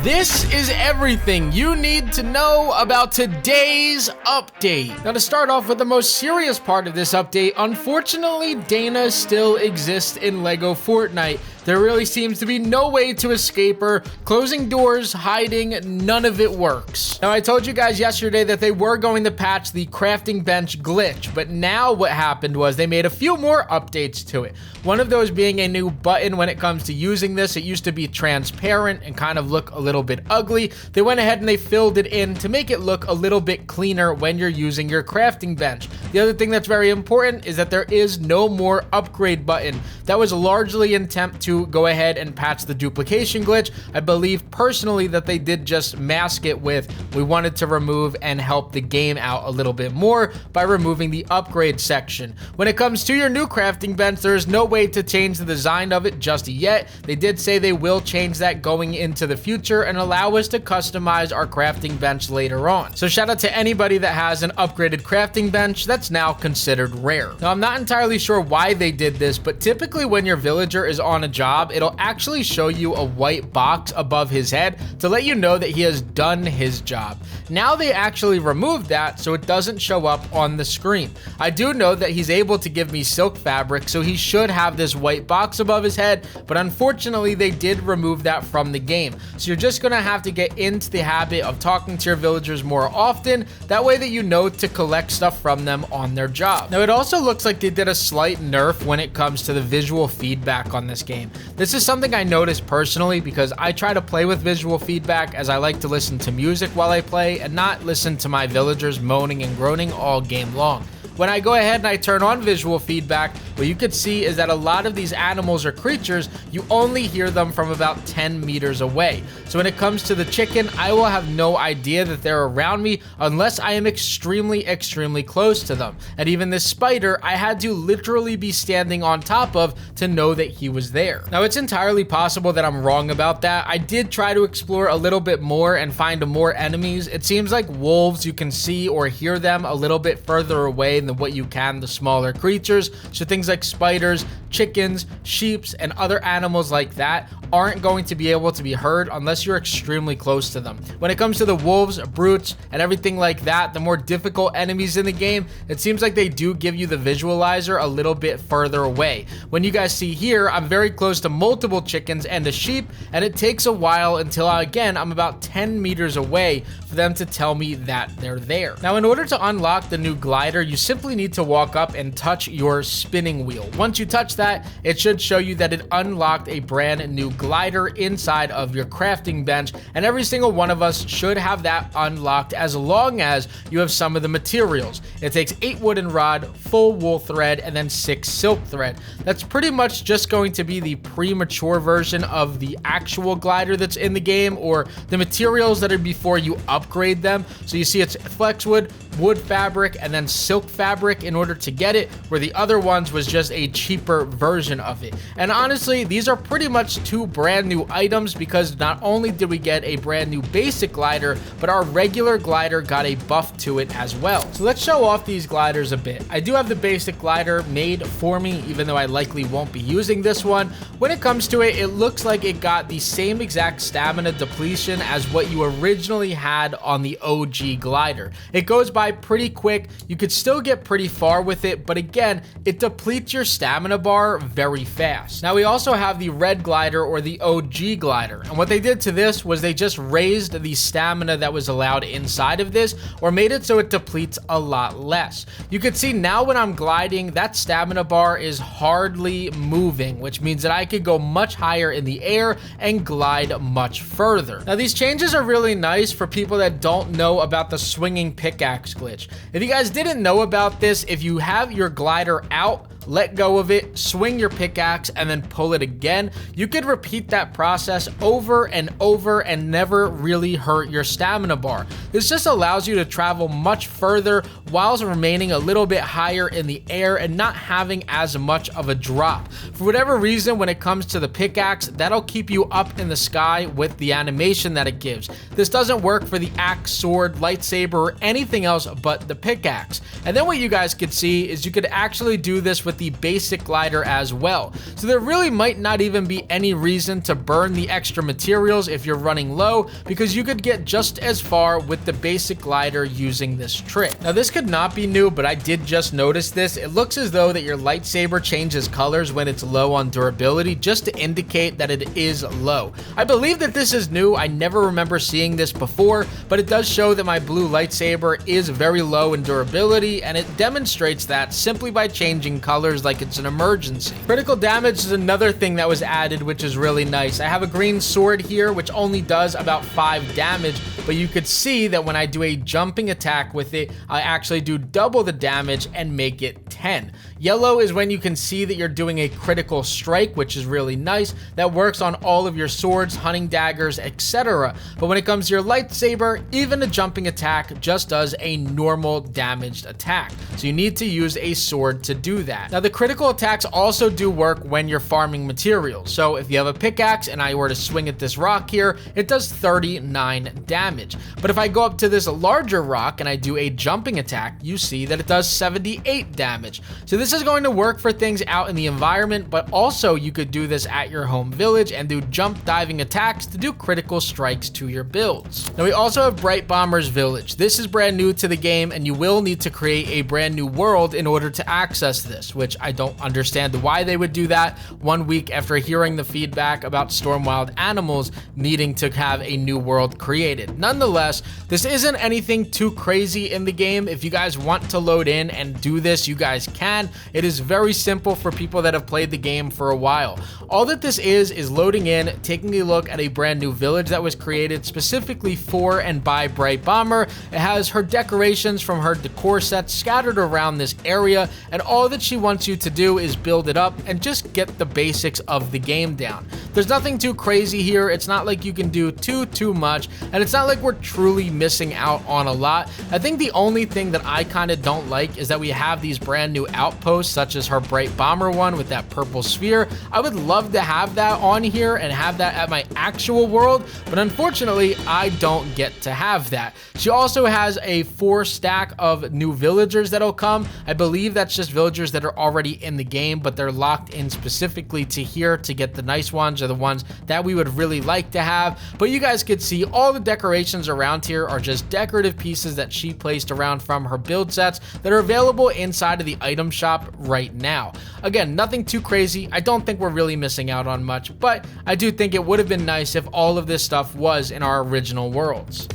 This is everything you need to know about today's update. Now, to start off with the most serious part of this update, unfortunately, Dana still exists in LEGO Fortnite. There really seems to be no way to escape her. Closing doors, hiding, none of it works. Now, I told you guys yesterday that they were going to patch the crafting bench glitch, but now what happened was they made a few more updates to it. One of those being a new button when it comes to using this. It used to be transparent and kind of look a little bit ugly. They went ahead and they filled it in to make it look a little bit cleaner when you're using your crafting bench. The other thing that's very important is that there is no more upgrade button. That was largely an attempt to go ahead and patch the duplication glitch. I believe personally that they did just mask it with, we wanted to remove and help the game out a little bit more by removing the upgrade section. When it comes to your new crafting bench, there is no way to change the design of it just yet. They did say they will change that going into the future and allow us to customize our crafting bench later on. So shout out to anybody that has an upgraded crafting bench. That's now considered rare. Now, I'm not entirely sure why they did this, but typically when your villager is on a job, it'll actually show you a white box above his head to let you know that he has done his job. Now they actually removed that so it doesn't show up on the screen. I do know that he's able to give me silk fabric, so he should have this white box above his head, but unfortunately they did remove that from the game. So you're just gonna have to get into the habit of talking to your villagers more often, that way that you know to collect stuff from them on their job. Now, it also looks like they did a slight nerf when it comes to the visual feedback on this game. This is something I noticed personally because I try to play with visual feedback, as I like to listen to music while I play and not listen to my villagers moaning and groaning all game long. When I go ahead and I turn on visual feedback, what you could see is that a lot of these animals or creatures, you only hear them from about 10 meters away. So when it comes to the chicken, I will have no idea that they're around me unless I am extremely close to them. And even this spider, I had to literally be standing on top of to know that he was there. Now, it's entirely possible that I'm wrong about that. I did try to explore a little bit more and find more enemies. It seems like wolves, you can see or hear them a little bit further away than what you can the smaller creatures. So things like spiders, chickens, sheeps, and other animals like that aren't going to be able to be heard unless you're extremely close to them. When it comes to the wolves, brutes, and everything like that, the more difficult enemies in the game, it seems like they do give you the visualizer a little bit further away. When you guys see here, I'm very close to multiple chickens and a sheep, and it takes a while until again, I'm about 10 meters away for them to tell me that they're there. Now, in order to unlock the new glider, you simply need to walk up and touch your spinning wheel. Once you touch that, it should show you that it unlocked a brand new glider inside of your crafting bench, and every single one of us should have that unlocked as long as you have some of the materials. It takes 8 wooden rod, full wool thread, and then 6 silk thread. That's pretty much just going to be the premature version of the actual glider that's in the game, or the materials that are before you upgrade them. So you see it's flexwood, wood fabric, and then silk fabric in order to get it, where the other ones was just a cheaper version of it. And honestly, these are pretty much 2 brand new items because not only did we get a brand new basic glider, but our regular glider got a buff to it as well. So let's show off these gliders a bit. I do have the basic glider made for me, even though I likely won't be using this one. When it comes to it, it looks like it got the same exact stamina depletion as what you originally had on the OG glider. It goes by pretty quick. You could still get pretty far with it, but again, it depletes your stamina bar very fast. Now, we also have the red glider, or the OG glider, and what they did to this was they just raised the stamina that was allowed inside of this, or made it so it depletes a lot less. You can see now when I'm gliding, that stamina bar is hardly moving, which means that I could go much higher in the air and glide much further. Now, these changes are really nice for people that don't know about the swinging pickaxe glitch. If you guys didn't know about this, if you have your glider out, let go of it, swing your pickaxe, and then pull it again, you could repeat that process over and over and never really hurt your stamina bar. This just allows you to travel much further whilst remaining a little bit higher in the air and not having as much of a drop. For whatever reason, when it comes to the pickaxe, that'll keep you up in the sky with the animation that it gives. This doesn't work for the axe, sword, lightsaber, or anything else but the pickaxe. And then what you guys could see is you could actually do this with with the basic glider as well. So there really might not even be any reason to burn the extra materials if you're running low, because you could get just as far with the basic glider using this trick. Now this could not be new, but I did just notice this. It looks as though that your lightsaber changes colors when it's low on durability, just to indicate that it is low. I believe that this is new. I never remember seeing this before, but it does show that my blue lightsaber is very low in durability, and it demonstrates that simply by changing colors like it's an emergency. Critical damage is another thing that was added, which is really nice. I have a green sword here, which only does about 5 damage, but you could see that when I do a jumping attack with it, I actually do double the damage and make it 10. Yellow is when you can see that you're doing a critical strike, which is really nice. That works on all of your swords, hunting daggers, etc. But when it comes to your lightsaber, even a jumping attack just does a normal damaged attack. So you need to use a sword to do that. Now the critical attacks also do work when you're farming materials. So if you have a pickaxe and I were to swing at this rock here, it does 39 damage. But if I go up to this larger rock and I do a jumping attack, you see that it does 78 damage. So this is going to work for things out in the environment, but also you could do this at your home village and do jump diving attacks to do critical strikes to your builds. Now we also have Brite Bomber's Village. This is brand new to the game, and you will need to create a brand new world in order to access this, which I don't understand why they would do that 1 week after hearing the feedback about Storm Wild Animals needing to have a new world created. Nonetheless, this isn't anything too crazy in the game. If you guys want to load in and do this, you guys can. It is very simple for people that have played the game for a while. All that this is loading in, taking a look at a brand new village that was created specifically for and by Brite Bomber. It has her decorations from her decor sets scattered around this area, and all that she wants you to do is build it up and just get the basics of the game down. There's nothing too crazy here. It's not like you can do too much, and it's not like we're truly missing out on a lot. I think the only thing that I kind of don't like is that we have these brand new outposts, such as her Brite Bomber one with that purple sphere. I would love to have that on here and have that at my actual world, but unfortunately I don't get to have that. She also has a 4 stack of new villagers that'll come. I believe that's just villagers that are already in the game, but they're locked in specifically to here to get the nice ones, or the ones that we would really like to have. But you guys could see all the decorations around here are just decorative pieces that she placed around from her build sets that are available inside of the item shop right now. Again, nothing too crazy. I don't think we're really missing out on much, but I do think it would have been nice if all of this stuff was in our original worlds.